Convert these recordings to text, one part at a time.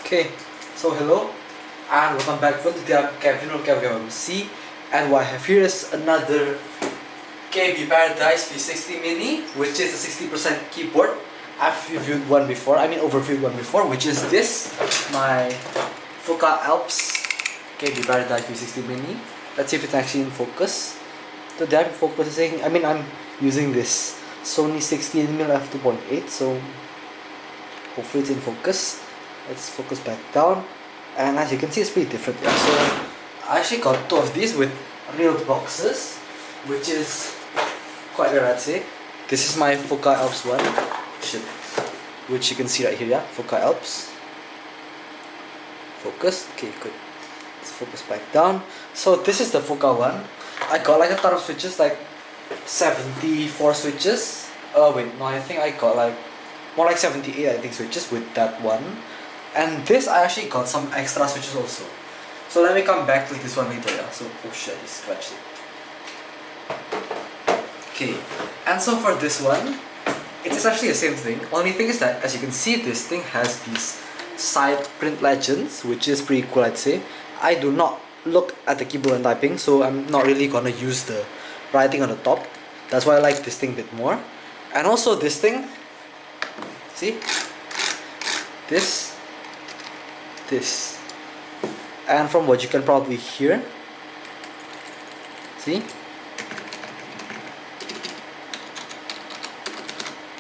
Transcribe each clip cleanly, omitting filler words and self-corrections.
Okay, so hello and welcome back. For today I'm Kevin or KBParadise C, and what I have here is another KBParadise V60 Mini, which is a 60% keyboard. I've reviewed one before, overviewed one before, which is this, my Alps KBParadise V60 Mini. Let's see if it's actually in focus. Today I'm using this Sony 16mm f2.8, so hopefully it's in focus. Let's focus back down, and as you can see it's pretty different. Yeah. So I actually got two of these with real boxes, which is quite rare, I'd say. This is my Alps one, which you can see right here, yeah, Alps. Focus, okay, good. Let's focus back down. So this is the one. I got like a ton of switches, like 74 switches. I think I got like more like 78 switches with that one. And this I actually got some extra switches also. So let me come back to this one later, yeah. So oh shit, I just scratched it. Okay, and so for this one, it is actually the same thing. Only thing is that, as you can see, this thing has these side print legends, which is pretty cool, I'd say. I do not look at the keyboard and typing, so I'm not really gonna use the writing on the top. That's why I like this thing a bit more. And also this thing, see? This. And from what you can probably hear, see?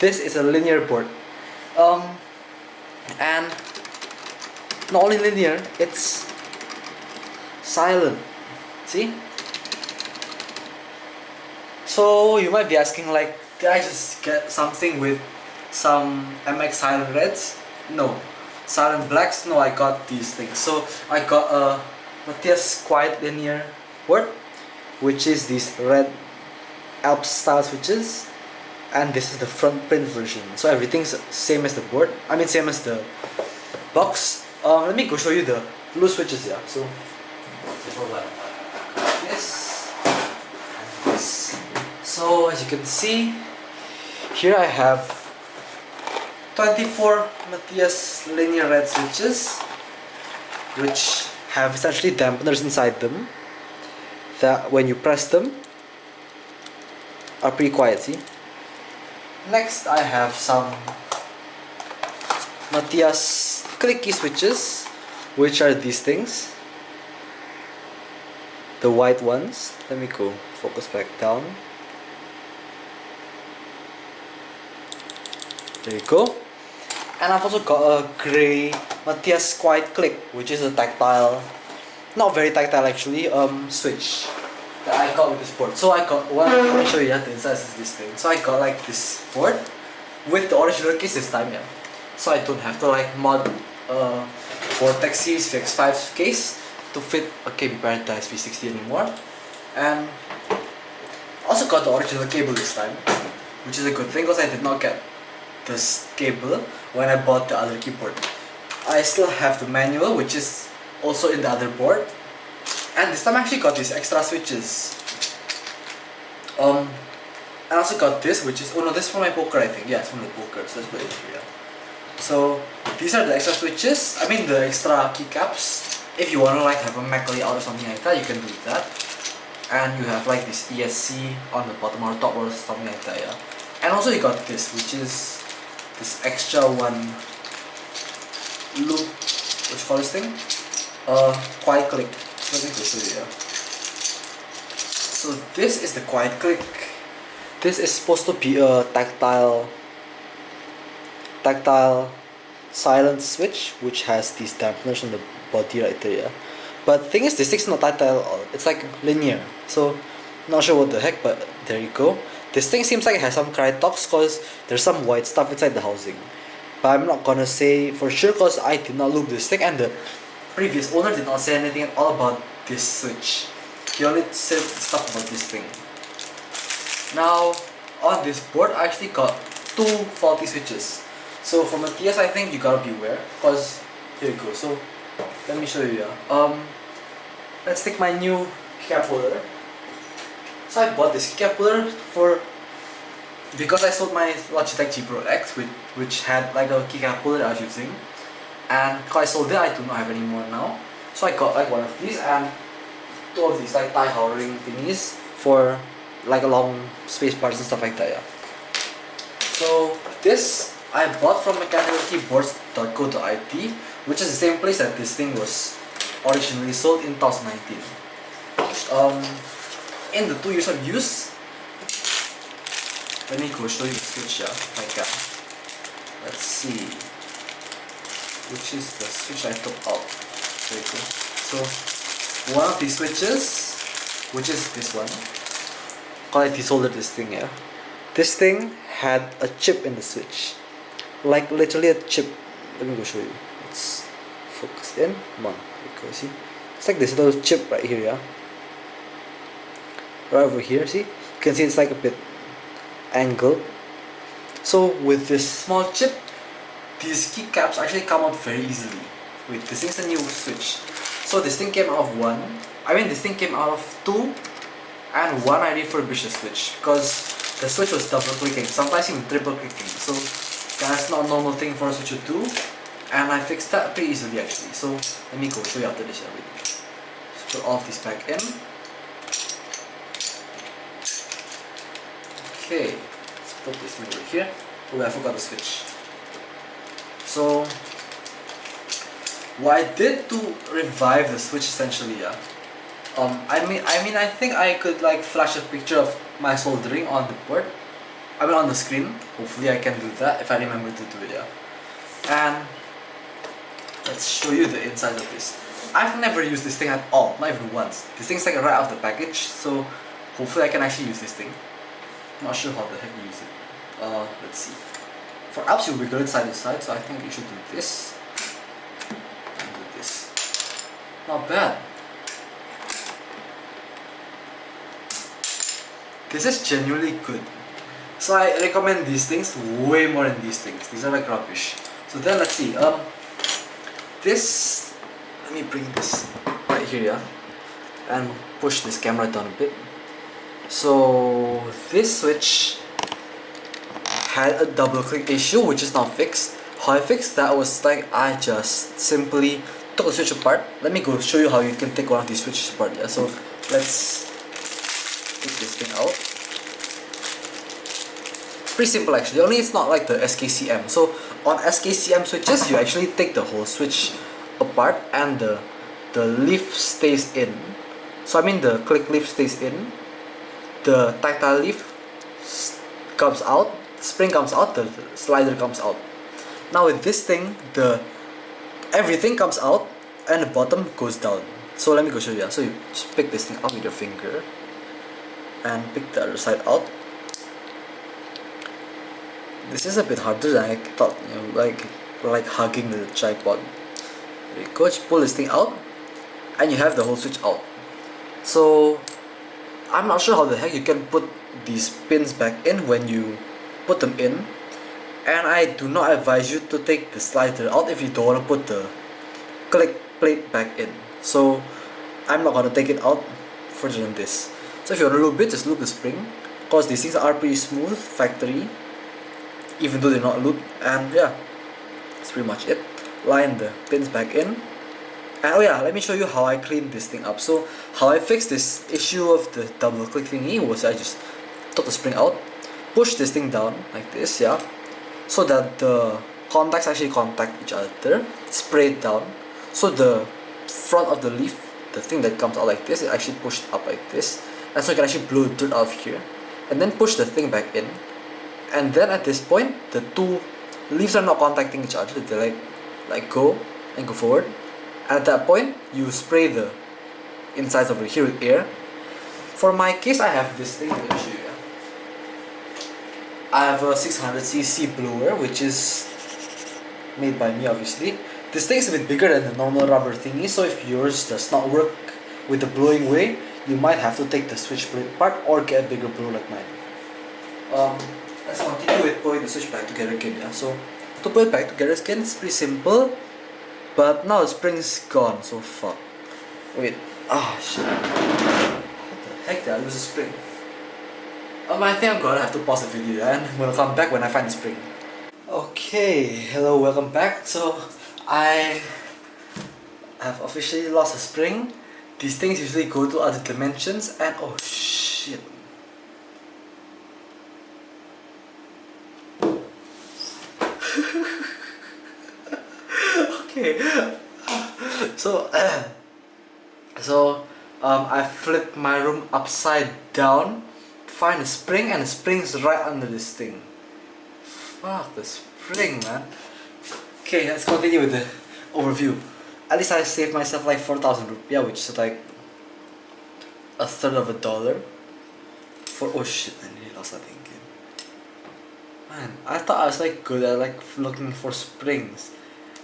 This is a linear board. And not only linear, it's silent. See? So you might be asking, like, did I just get something with some MX silent reds? No. Silent blacks? No, I got these things. So I got a Matias quiet linear board, which is these red Alps style switches, and this is the front print version. So everything's same as the board. Same as the box. Let me go show you the blue switches here. So before that, this and this. So as you can see, here I have 24 Matias linear red switches, which have essentially dampeners inside them that when you press them are pretty quiet, see? Next I have some Matias Clicky Switches, which are these things, the white ones. Let me go focus back down. There you go. And I've also got a grey Matias Quiet Click, which is a tactile, not very tactile actually, switch that I got with this board. So I got one, let me show you the inside is this thing. So I got like this board with the original case this time, yeah. So I don't have to like mod Vortex Series VX5 case to fit a KBParadise V60 anymore. And also got the original cable this time, which is a good thing because I did not get this cable when I bought the other keyboard. I still have the manual, which is also in the other board, and this time I actually got these extra switches. I also got this, which is, this is from my poker, I think. Yeah, it's from the poker, so let's put it here. So these are the extra switches, the extra keycaps. If you wanna like have a Mac layout or something like that, you can do that. And you have like this ESC on the bottom or top or something like that, yeah. And also you got this, which is this extra one loop, what you call this thing? Quiet click. Let me go show you. So this is the quiet click. This is supposed to be a tactile silent switch, which has these dampeners on the body right there, yeah. But the thing is, this thing's not tactile at all. It's like linear. So not sure what the heck, but there you go. This thing seems like it has some Crytox because there's some white stuff inside the housing. But I'm not gonna say for sure because I did not loop this thing, and the previous owner did not say anything at all about this switch. He only said stuff about this thing. Now, on this board I actually got two faulty switches. So for Matias, I think you gotta beware, because here you go. So let me show you. Let's take my new keycap holder. So I bought this keycap holder because I sold my Logitech G Pro X, which had like a keycap holder I was using. and because I sold it, I do not have any more now. So I got like one of these and two of these like tie ring thingies for like long space bars and stuff like that. Yeah. So this I bought from mechanicalkeyboards.co.it, which is the same place that this thing was originally sold in 2019. In the 2 years of use, let me go show you the switch. Yeah, if I can. Let's see, which is the switch I took out. There you go. So one of these switches, which is this one, I desoldered this thing. Yeah, this thing had a chip in the switch, like literally a chip. Let me go show you. Let's focus in. Come on, you see? It's like this little chip right here. Yeah, right over here. See? You can see it's like a bit angled. So with this small chip, these keycaps actually come out very easily. Wait, this thing's a new switch. So this thing came out of one. I mean, this thing came out of two, and one I refurbished the switch because the switch was double clicking, sometimes even triple clicking. So that's not a normal thing for a switch to do, and I fixed that pretty easily actually. So let me go show you after this everything. Let's put all of this back in. Okay, let's put this thing over here. Oh, I forgot the switch. So what I did to revive the switch essentially, yeah. I mean, I think I could like flash a picture of my soldering on the board. I mean, on the screen. Hopefully, I can do that if I remember to do it, yeah. And let's show you the inside of this. I've never used this thing at all, not even once. This thing's like right out of the package, so hopefully I can actually use this thing. Not sure how the heck you use it. Let's see. For Alps, you wiggle it side to side, so I think you should do this. And do this. Not bad. This is genuinely good. So I recommend these things way more than these things. These are like rubbish. So then let's see. This, let me bring this right here, yeah, and push this camera down a bit. So this switch had a double click issue, which is now fixed. How I fixed that was like I just simply took the switch apart. Let me go show you how you can take one of these switches apart. Yeah, so let's take this thing out. Pretty simple actually, only it's not like the SKCM. So on SKCM switches, you actually take the whole switch apart and the leaf stays in. So I mean the click leaf stays in, the tactile leaf comes out, spring comes out, the slider comes out. Now with this thing, everything comes out and the bottom goes down. So let me go show you. So you just pick this thing up with your finger and pick the other side out. This is a bit harder than I thought, you know, like hugging the tripod. There you go, just pull this thing out and you have the whole switch out. So I'm not sure how the heck you can put these pins back in when you put them in, and I do not advise you to take the slider out if you don't want to put the click plate back in. So I'm not gonna take it out further than this. So if you want to loop it, just loop the spring, cause these things are pretty smooth factory, even though they're not looped. And yeah, that's pretty much it. Line the pins back in. And oh yeah, let me show you how I cleaned this thing up. So how I fixed this issue of the double click thingy was I just took the spring out, push this thing down like this, yeah, so that the contacts actually contact each other, spray it down, so the front of the leaf, the thing that comes out like this, is actually pushed up like this, and so you can actually blow the dirt out of here, and then push the thing back in. And then at this point, the two leaves are not contacting each other, they like go and go forward. At that point, you spray the insides over here with air. For my case, I have this thing. Let me show you. I have a 600cc blower, which is made by me, obviously. This thing is a bit bigger than the normal rubber thingy, so if yours does not work with the blowing way, you might have to take the switch plate apart or get a bigger blower like mine. Let's continue with putting the switch back together again. Yeah? So to put it back together again, it's pretty simple. But now the spring's gone, so fuck. Wait, shit. What the heck did I lose the spring? I think I'm gonna have to pause the video and I'm gonna come back when I find the spring. Okay, hello, welcome back. So I have officially lost a spring. These things usually go to other dimensions and oh shit. Okay. So I flipped my room upside down to find a spring, and the spring's right under this thing. Fuck the spring, man. Okay, let's continue with the overview. At least I saved myself like 4,000 rupiah, which is like a third of $1. For oh shit, I nearly lost that thing again. Man, I thought I was like good at like looking for springs,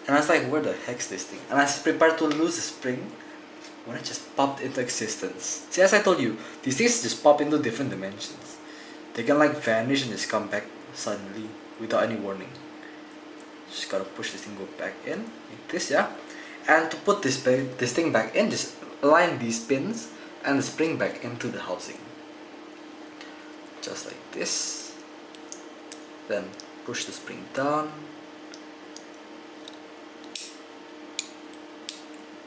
and I was like, where the heck's this thing? And I was prepared to lose the spring when it just popped into existence. See, as I told you, these things just pop into different dimensions. They can like vanish and just come back suddenly without any warning. Just gotta push this thing go back in like this, yeah. And to put this thing back in, just align these pins and the spring back into the housing. Just like this. Then push the spring down.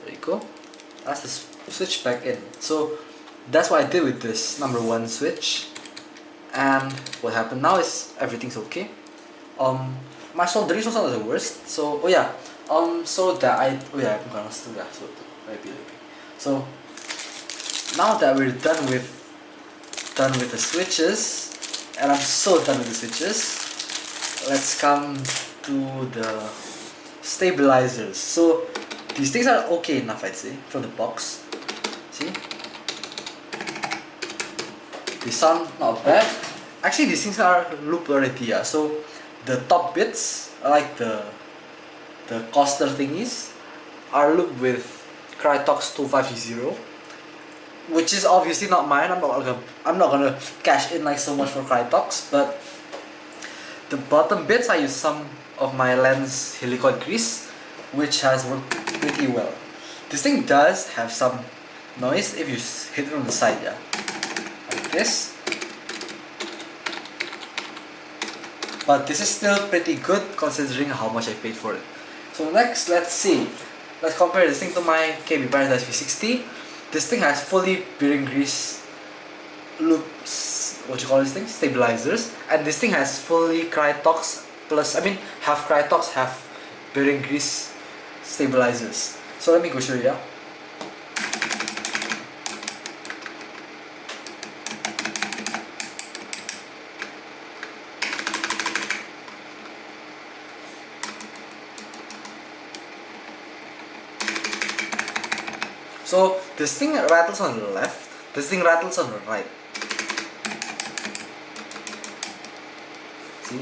There you go. That's the switch back in. So that's what I did with this number 1 switch. And what happened now is everything's okay. My soldering was not the worst. So oh yeah. So that I'm gonna still so maybe. So now that we're done with the switches, and I'm so done with the switches, let's come to the stabilizers. So these things are okay enough, I'd say, from the box. See? They sound not bad. Actually, these things are looped already, yeah. So the top bits, like the coaster thingies, are looped with Krytox 250, which is obviously not mine. I'm not gonna cash in like so much for Krytox, but the bottom bits I use some of my lens helicoid grease, which has worked pretty well. This thing does have some noise if you hit it on the side, yeah, like this. But this is still pretty good considering how much I paid for it. So next, let's compare this thing to my KBParadise V60. This thing has fully bearing grease loops, what you call this thing? Stabilizers. And this thing has fully Krytox plus, half Krytox, half bearing grease stabilizers. So let me go show you, yeah. So this thing rattles on the left, this thing rattles on the right. See?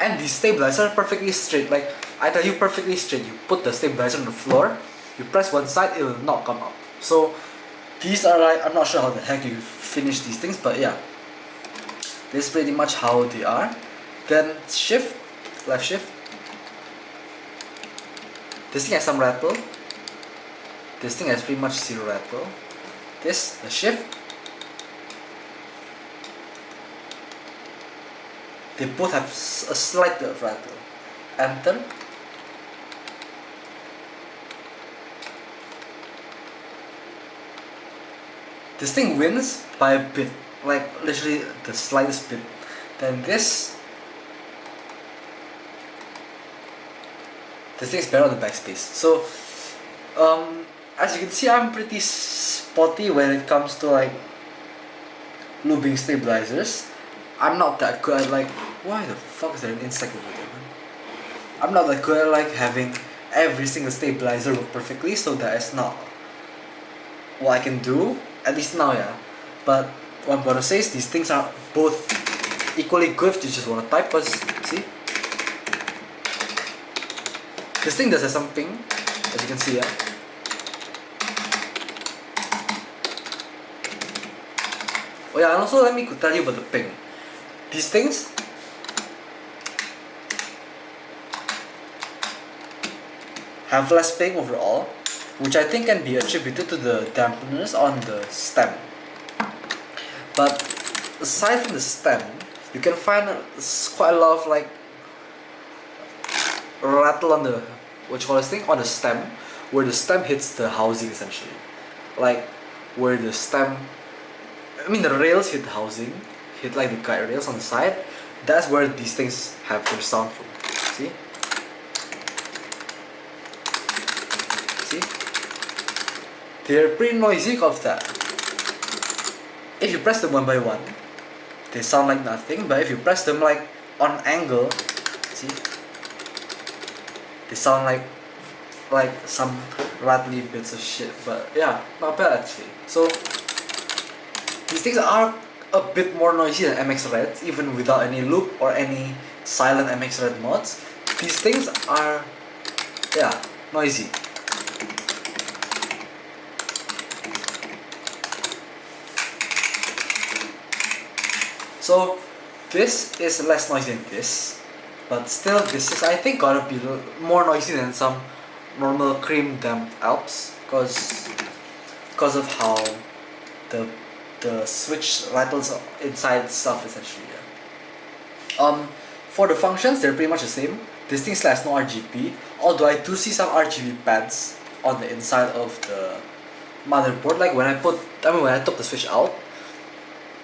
And these stabilizers are perfectly straight. Like I tell you, perfectly straight. You put the stabilizer on the floor, you press one side, it will not come up. So these are like, I'm not sure how the heck you finish these things, but yeah. This is pretty much how they are. Then shift, left shift. This thing has some rattle. This thing has pretty much zero rattle. This, the shift. They both have a slight bit of rattle. Enter. This thing wins by a bit, like literally the slightest bit. Then this thing is better on the backspace. So as you can see, I'm pretty spotty when it comes to like looping stabilizers. I'm not that good at like, why the fuck is there an insect over there, man? I'm not that good at like having every single stabilizer work perfectly, so that is not what I can do, at least now, yeah. But what I'm gonna say is these things are both equally good if you just wanna type, cause see? This thing does have some ping, as you can see, yeah. Oh yeah, and also let me tell you about the ping. These things have less ping overall, which I think can be attributed to the dampeners on the stem. But aside from the stem, you can find quite a lot of like rattle on the what you call this thing, on the stem, where the stem hits the housing essentially, like where the stem, I mean the rails hit the housing, hit like the guide rails on the side. That's where these things have their sound from. See? See? They're pretty noisy because of that. If you press them one by one, they sound like nothing, but if you press them like on angle, see? They sound like some rattly bits of shit, but yeah, not bad actually. So these things are a bit more noisy than MX Reds, even without any loop or any silent MX Red mods. These things are, yeah, noisy. So this is less noisy than this, but still this is, I think, gotta be more noisy than some normal cream damped Alps, because of how the switch rattles inside itself essentially. Yeah. For the functions, they're pretty much the same. This thing still has no RGB, although I do see some RGB pads on the inside of the motherboard. Like when I took the switch out,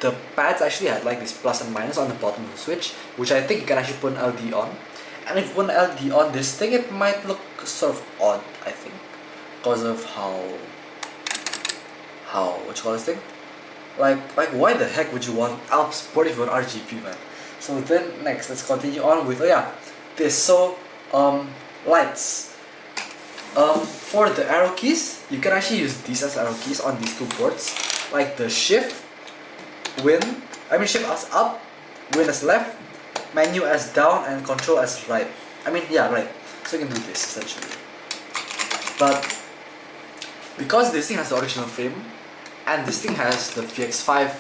the pads actually had like this plus and minus on the bottom of the switch, which I think you can actually put an LED on. And if you put an LED on this thing, it might look sort of odd, I think, because of how what you call this thing? Like why the heck would you want Alps port if you want RGB, man? So then next, let's continue on with this. So lights. For the arrow keys, you can actually use these as arrow keys on these two ports, like the shift as up, win as left, menu as down, and control as right. Right. So you can do this essentially. But because this thing has the original frame, and this thing has the VX5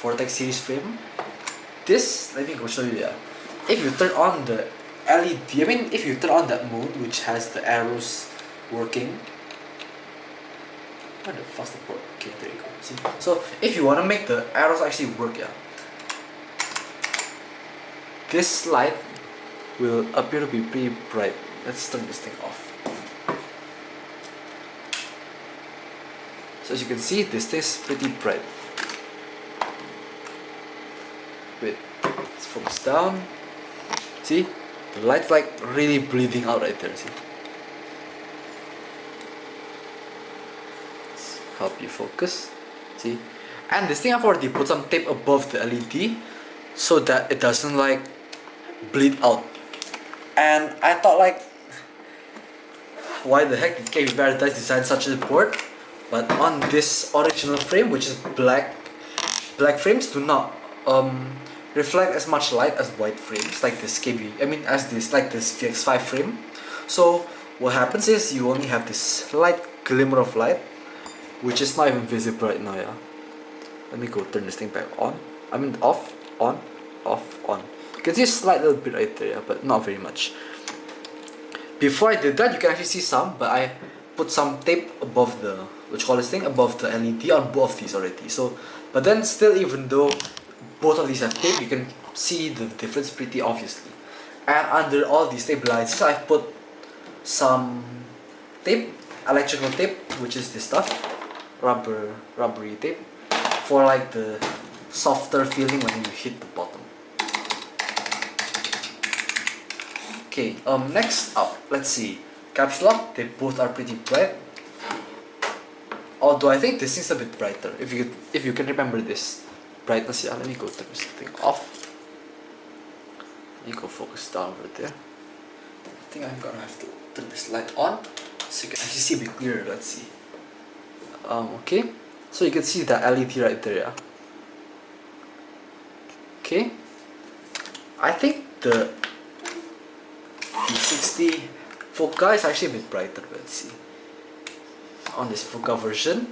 Vortex series frame, let me go show you. Yeah, if you turn on the LED, if you turn on that mode which has the arrows working. Where the fuck's the port? Okay, there you go. See? So if you want to make the arrows actually work, this light will appear to be pretty bright. Let's turn this thing off. So as you can see, this thing is pretty bright. Wait, let's focus down. See? The light's like really bleeding out right there, see? Help you focus, see? And this thing I've already put some tape above the LED so that it doesn't like bleed out. And I thought like, why the heck did KBParadise design such a port? But on this original frame, which is black frames do not reflect as much light as white frames, like this this VX5 frame. So what happens is you only have this slight glimmer of light, which is not even visible right now. Yeah, let me go turn this thing back on. Off, on, off, on. You can see a slight little bit right there, yeah, but not very much. Before I did that, you can actually see some, but I put some tape above the above the LED on both of these already. So, but then still, even though both of these have tape, you can see the difference pretty obviously. And under all these tape lines, I've put some tape, electrical tape, which is this stuff, rubbery tape, for like the softer feeling when you hit the bottom. Okay, next up, let's see. Caps lock, they both are pretty bright. Although I think this is a bit brighter. If you can remember this brightness, yeah. Let me go turn this thing off. Let me go focus down over there. I think I'm gonna have to turn this light on so you can actually see a bit clearer. Let's see. Okay, so you can see the LED right there, yeah. Okay, I think the V60 Foca is actually a bit brighter. Let's see. On this Foca version,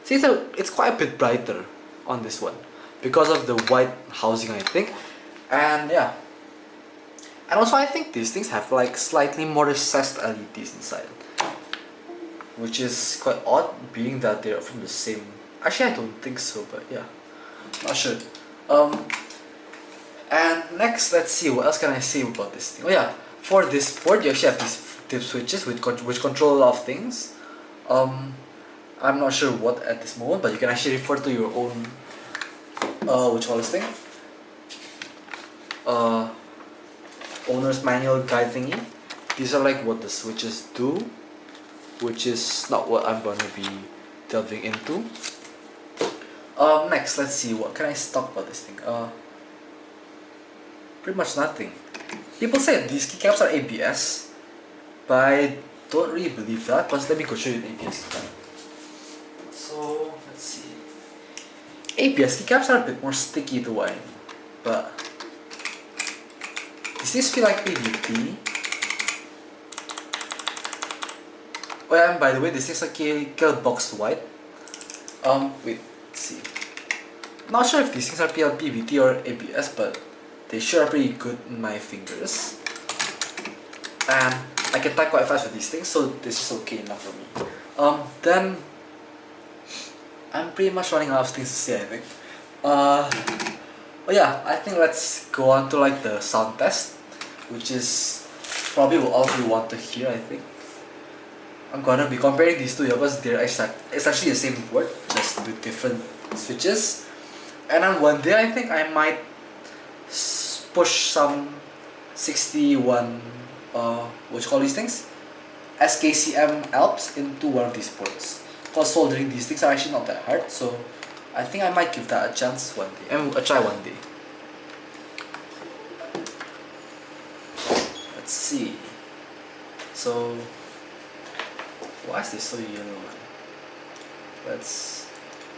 see, so it's quite a bit brighter on this one because of the white housing, I think. And yeah, and also I think these things have like slightly more recessed LEDs inside, which is quite odd, being that they're from the same. Actually, I don't think so, but yeah, not sure. And next, let's see, what else can I say about this thing? Oh yeah, for this port, you actually have this dip switches which control a lot of things. I'm not sure what at this moment, but you can actually refer to your own what you call this thing, owner's manual guide thingy. These are like what the switches do, which is not what I'm gonna be delving into. Next, let's see, what can I talk about this thing? Pretty much nothing. People say these keycaps are ABS, but I don't really believe that, but let me go show you the ABS keycap. So, let's see. ABS keycaps are a bit more sticky to wind, but does this feel like PVT? Oh yeah, and by the way, this is a K box white. Wait, let's see. Not sure if these things are PVT or ABS, but they sure are pretty good in my fingers. And I can type quite fast with these things, so this is okay enough for me. Then I'm pretty much running out of things to say, I think. Oh yeah, I think let's go on to like the sound test, which is probably what all of you want to hear, I think. I'm gonna be comparing these two because it's actually the same board, just with different switches. And on one day, I think I might push some 61, what you call these things? SKCM Alps into one of these boards. Because soldering these things are actually not that hard, so I think I might give that a chance one day, a try one day. Let's see. So, why is this so yellow? Let's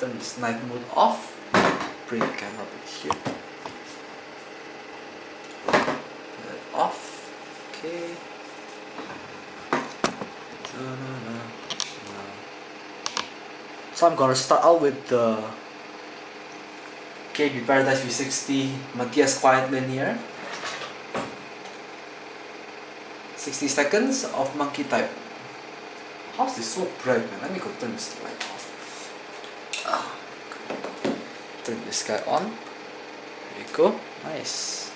turn this night mode off. Bring the camera back here. Turn that off. Okay. So I'm gonna start out with the KBParadise V60 Matias Quiet Linear. 60 seconds of monkey type. How's this so bright, man? Let me go turn this light off. Turn this guy on. There you go. Nice.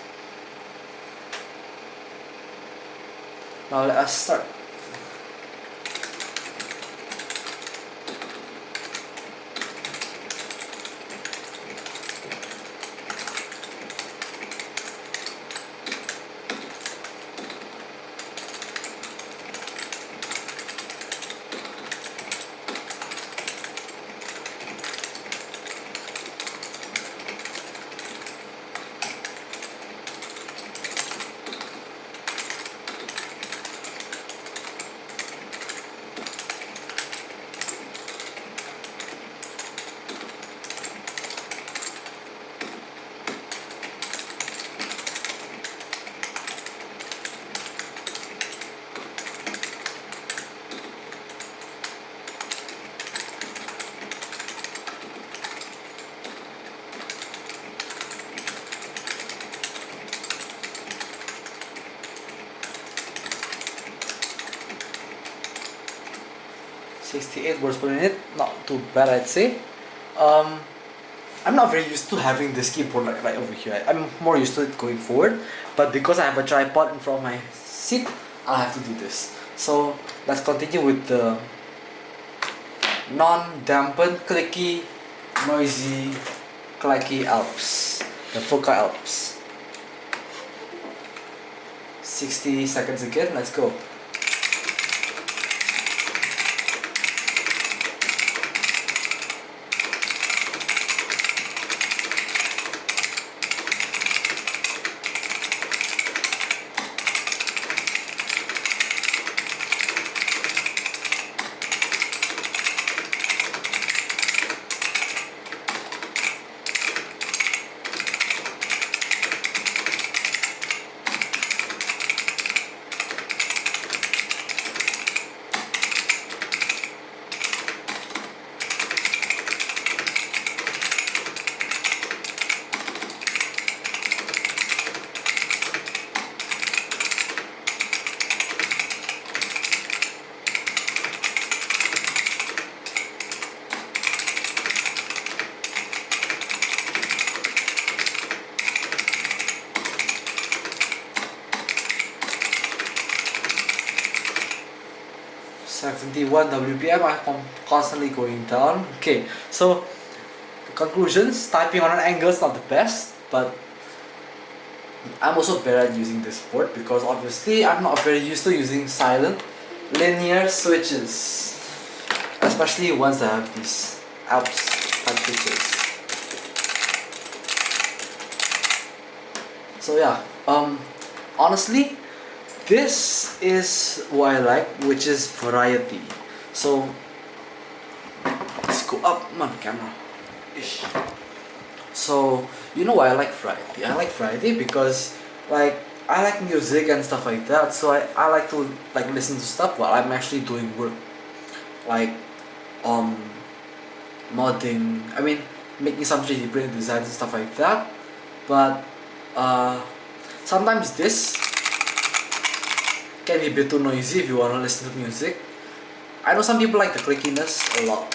Now let us start. .68 words per minute, not too bad, I'd say. I'm not very used to having this keyboard like right over here. I'm more used to it going forward, but because I have a tripod in front of my seat, I'll have to do this. So let's continue with the non-dampened, clicky, noisy, clacky Alps, the Foca Alps. 60 seconds again, let's go. 71 WPM. I'm constantly going down. Okay, so the conclusions: typing on an angle is not the best, but I'm also better at using this board because obviously I'm not very used to using silent linear switches, especially ones that have these Alps type switches. So yeah, honestly, this is what I like, which is variety. So let's go up, come on, camera. Ish. So you know why I like variety? I like variety because like I like music and stuff like that. So I like to like listen to stuff while I'm actually doing work, like um modding. I mean, making some 3D print designs and stuff like that. But sometimes this can be a bit too noisy if you wanna listen to music. I know some people like the clickiness a lot.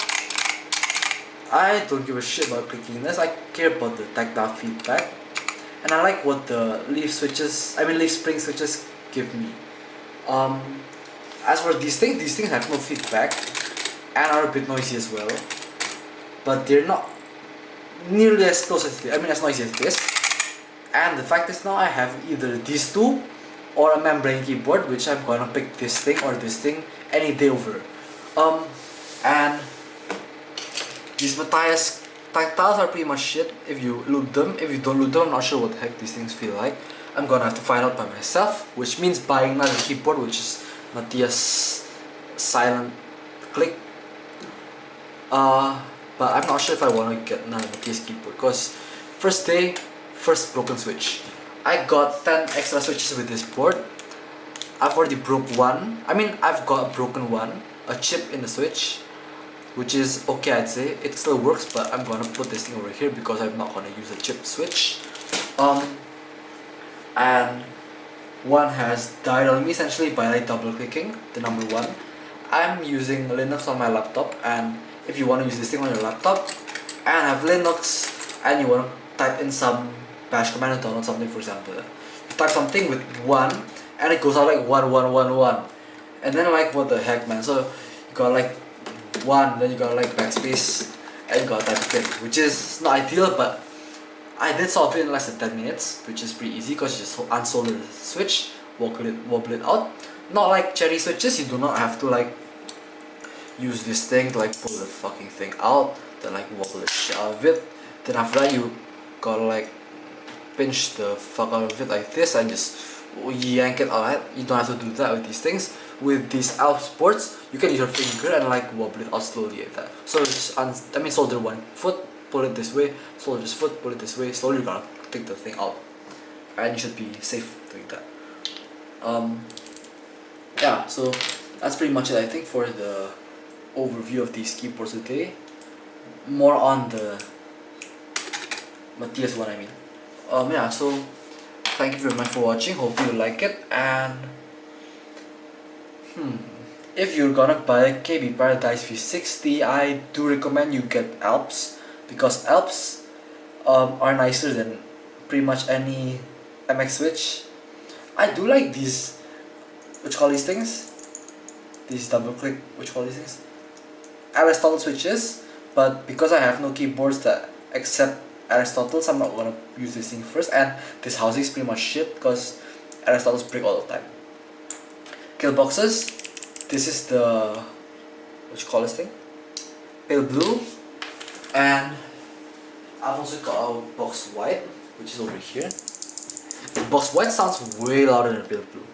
I don't give a shit about clickiness. I care about the tactile feedback, and I like what the leaf spring switches give me. As for these things have no feedback and are a bit noisy as well, but they're not nearly as close as as noisy as this. And the fact is now I have either these two or a membrane keyboard, which I'm gonna pick this thing or this thing any day over. And these Matias tactiles are pretty much shit if you loop them. If you don't loop them, I'm not sure what the heck these things feel like. I'm gonna have to find out by myself, which means buying another keyboard, which is Matias silent click. But I'm not sure if I wanna get another Matias keyboard because first day, first broken switch. I got 10 extra switches with this board. I've already broke one. I've got a broken one, a chip in the switch, which is okay, I'd say. It still works, but I'm gonna put this thing over here because I'm not gonna use a chip switch. And one has died on me essentially by like double clicking the number one. I'm using Linux on my laptop, and if you want to use this thing on your laptop and have Linux and you want to type in some bash command to download something, for example, you type something with 1 and it goes out like 1111, and then like what the heck, man. So you got like 1, then you got like backspace and you got type it, which is not ideal, but I did solve it in less than 10 minutes, which is pretty easy because you just unsolder the switch, wobble it out. Not like cherry switches, you do not have to like use this thing to like pull the fucking thing out, then like wobble the shit out of it. Then after that you gotta like pinch the fuck out of it like this and just yank it out. You don't have to do that with these things. With these Alps boards, you can use your finger and like wobble it out slowly like that. So just solder one foot, pull it this way, solder this foot, pull it this way, slowly you're gonna take the thing out. And you should be safe doing that. Yeah, so that's pretty much it, I think, for the overview of these keyboards today. More on the Matias one, yeah, so thank you very much for watching. Hope you like it. And if you're gonna buy a KBParadise V60, I do recommend you get Alps, because Alps are nicer than pretty much any MX switch. I do like these, these things? These double click, these things? Aristotle switches, but because I have no keyboards that accept Aristotle's, I'm not gonna use this thing first. And this housing is pretty much shit because Aristotle's break all the time. Kill boxes. This is the this thing? Pale blue. And I've also got a box white, which is over here. The box white sounds way louder than pale blue.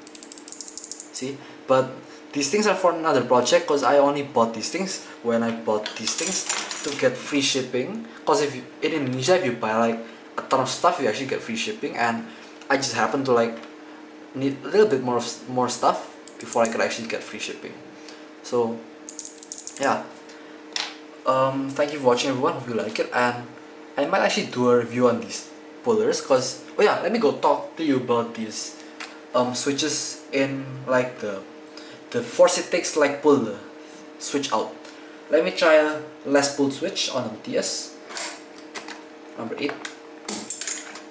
See? But these things are for another project because I only bought these things when I bought these things to get free shipping. Because if you, in Indonesia, if you buy like a ton of stuff, you actually get free shipping, and I just happen to like need a little bit more stuff before I could actually get free shipping. So yeah, thank you for watching, everyone. Hope you like it, and I might actually do a review on these pullers. Cause let me go talk to you about these switches in like the force it takes to like pull the switch out. Let me try a less pull switch on a Matias. Number 8.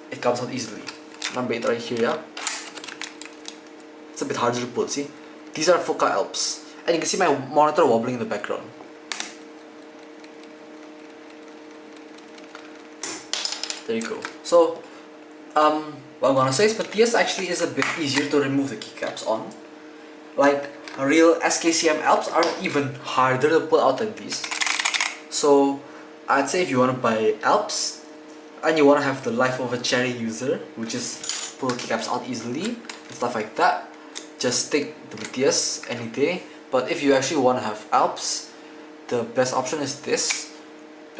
It comes out easily. Number 8 right here, yeah. It's a bit harder to pull, see? These are Foca Alps. and you can see my monitor wobbling in the background. There you go. So what I'm gonna say is Matias actually is a bit easier to remove the keycaps on. Like real SKCM Alps are even harder to pull out than these. So I'd say if you wanna buy Alps and you wanna have the life of a cherry user, which is pull keycaps out easily and stuff like that, just take the Matias any day. But if you actually wanna have Alps, the best option is this.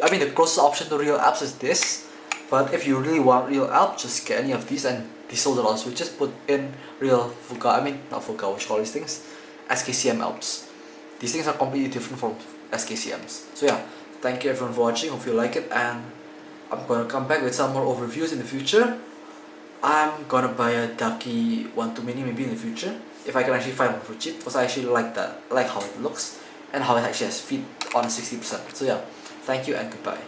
I mean the closest option to real Alps is this. But if you really want real Alps, just get any of these and desolder all switches, put in real Fuga, not Fuga, what you call these things? SKCM Alps. These things are completely different from SKCMs. So yeah, thank you everyone for watching, hope you like it, and I'm gonna come back with some more overviews in the future. I'm gonna buy a Ducky 1.2 Mini maybe in the future, if I can actually find one for cheap, because I actually like that, I like how it looks, and how it actually has feet on 60%. So yeah, thank you and goodbye.